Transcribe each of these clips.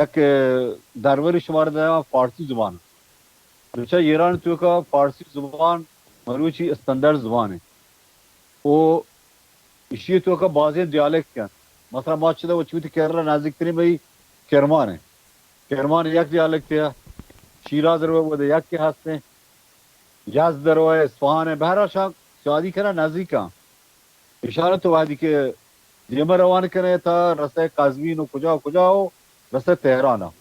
یک درباری شمار دارم فارسی زبان. دوچه ایران تو که فارسی زبان مروچی استاندارد زبانه. او اشی تو که بعضی دیالکت کن. مثلا ما چیده و چوتی کرده نزدیک ترین بایی کرمانه. کرمان یک دیالکت ہے. شیراز رو بوده یک که هسته. یزد رو اصفهان بهر شان شادی کنه نزدیکا. اشاره تو وادی که دیمه روان کنه تا رسته قزوین و کجا و رسته تهران.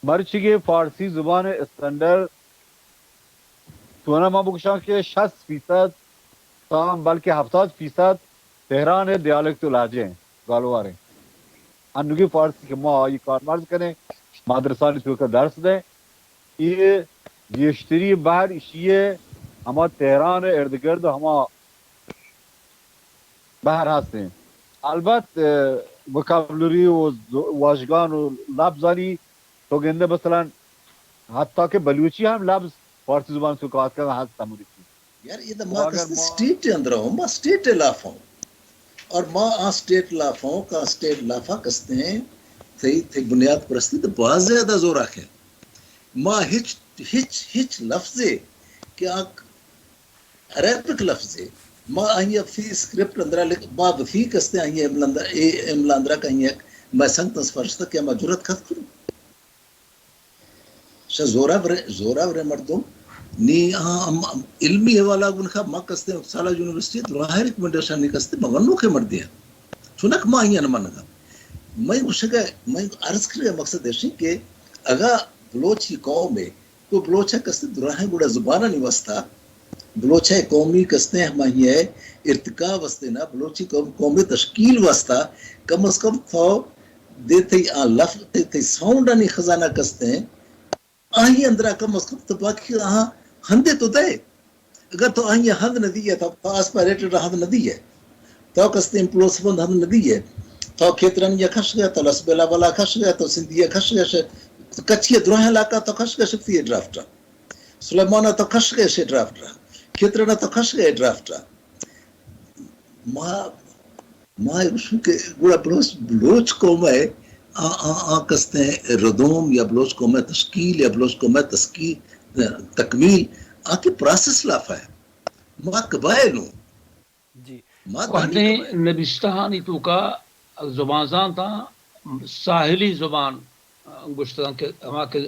مرچی که فارسی زبان استاندارد تو ما بگوشم که 60% تا بلکه 70% تهران دیالکت و لهجه گالواره. انگی فارسی که ما یہ کار مرز کنه مدرسانی تو که درس ده یہ بیشتری بهر اشیه اما تهران اردگرد اما بهر هستیم. البته وکابلری و واژگان و لفظانی تو گنده مثلا حتی کہ بلوچی هم لفظ فارسی زبان سے بات کرنا ہاتھ تمری یار یہ تو ماں کس اسٹیٹ کے اندر ہوں ماں اسٹیٹ لافوں اور ماں آ اسٹیٹ لافوں کا اسٹیٹ لافا کستے ہیں تھی بنیاد پرستی تو بہت زیادہ زور رکھے ماں ہچ لفظ کہ عربک لفظ ماں آئیے فی اسکرپٹ اندرا ماں وفی کستے آئیے املاندرا کا آئیے میں سنگ تسفرشتا کیا میں جرت خط کروں زورا برے مردم نی علمی حوالہ گنخا ماں کستے سالہ یونیورسٹی دراہ ریکمنڈیشن نہیں کستے مغنو کے مرد دیا چونک ماں ہی نمان گا میں اسے میں عرض کرے مقصد ہے کہ اگا بلوچی قوم ہے تو بلوچہ کستے دراہ بڑا زبانہ نہیں وستا بلوچہ قومی کستے ہمیں ہے ارتقاء وستے نا بلوچی قومی تشکیل وستا کم از کم تھو دیتے لفظ دیتے ساؤنڈ نہیں خزانہ کستے ہیں آہی اندرا کم از کم تو باقی آہاں ہندے تو دے اگر تو آہی ہند ندی ہے تو آسپائریٹر ہند ندی ہے تو کستے امپلوس بند ہند ندی ہے تو کھیترن یا کھش گیا تو لسبیلا والا کھش گیا تو سندھیا کھش گیا تو کچھی دروہ علاقہ تو کھش گیا شکتی ہے ڈرافٹا سلیمانہ تو کھش گیا شے ڈرافٹا کھیترنہ تو کھش گیا ڈرافٹا ماں رسو کے گوڑا بلوچ قوم ہے کستے ہیں ردوم یا بلوچ قوم تشکیل یا بلوچ قوم تکمیل آکے پراسس لافا ہے ماں قبائل ہوں جی کہنے نبستہانی تو کا زبان تھا ساحلی زبان گشتان کے ہمارا کے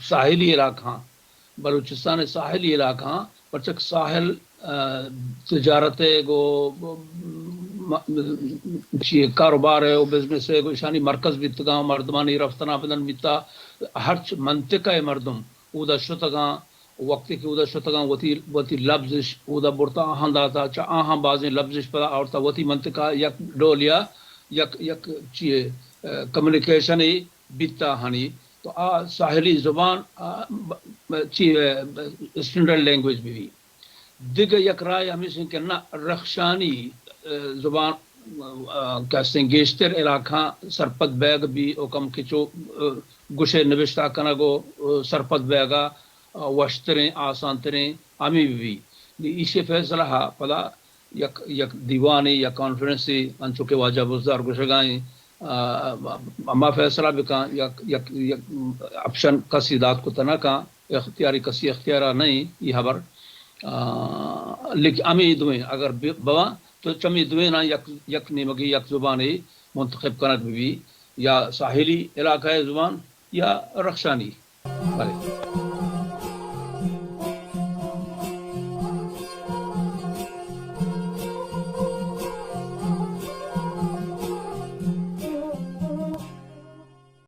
ساحلی علاقہ بلوچستان ساحلی علاقہ پرچک ساحل تجارت گو کاروبار ہے وہ بزنس ہے کوئی شانی مرکز بیتگاں مردمانی رفتنا بدن بیتا ہر منطقہ مردم اودا شتگاں وقتی کہ اودا شتگاں وتی لفظش اودا برتا آہاں داتا چا آہاں بازیں لفظش پدا آورتا وتی منطقہ یک ڈولیا یک چیئے کمیونیکیشن بیتا ہنی تو ساحلی زبان چیئے اسٹینڈرڈ لینگویج بھی دیگر یک رائے ہمیشہ کہ نہ رخشانی زبان کہتے ہیں گیشتر علاقہ سرپت بیگ بھی اوکم کچو گوشے نوشتہ کنگو سرپت بیگا وشتریں آسانتریں امی بھی اسی فیصلہ پدا یک دیوانی یا کانفرنسی انچو کے واجہ بزدار گوشگائیں اما فیصلہ بکان یک اپشن کسی داد کو تنہ کان اختیاری کسی اختیارہ نہیں یہ خبر لیکن امی دویں اگر بوا تو چمی دویں نا یک نیمگی یک زبانی منتخب کنک بھی یا ساحلی علاقہ زبان یا رخشانی.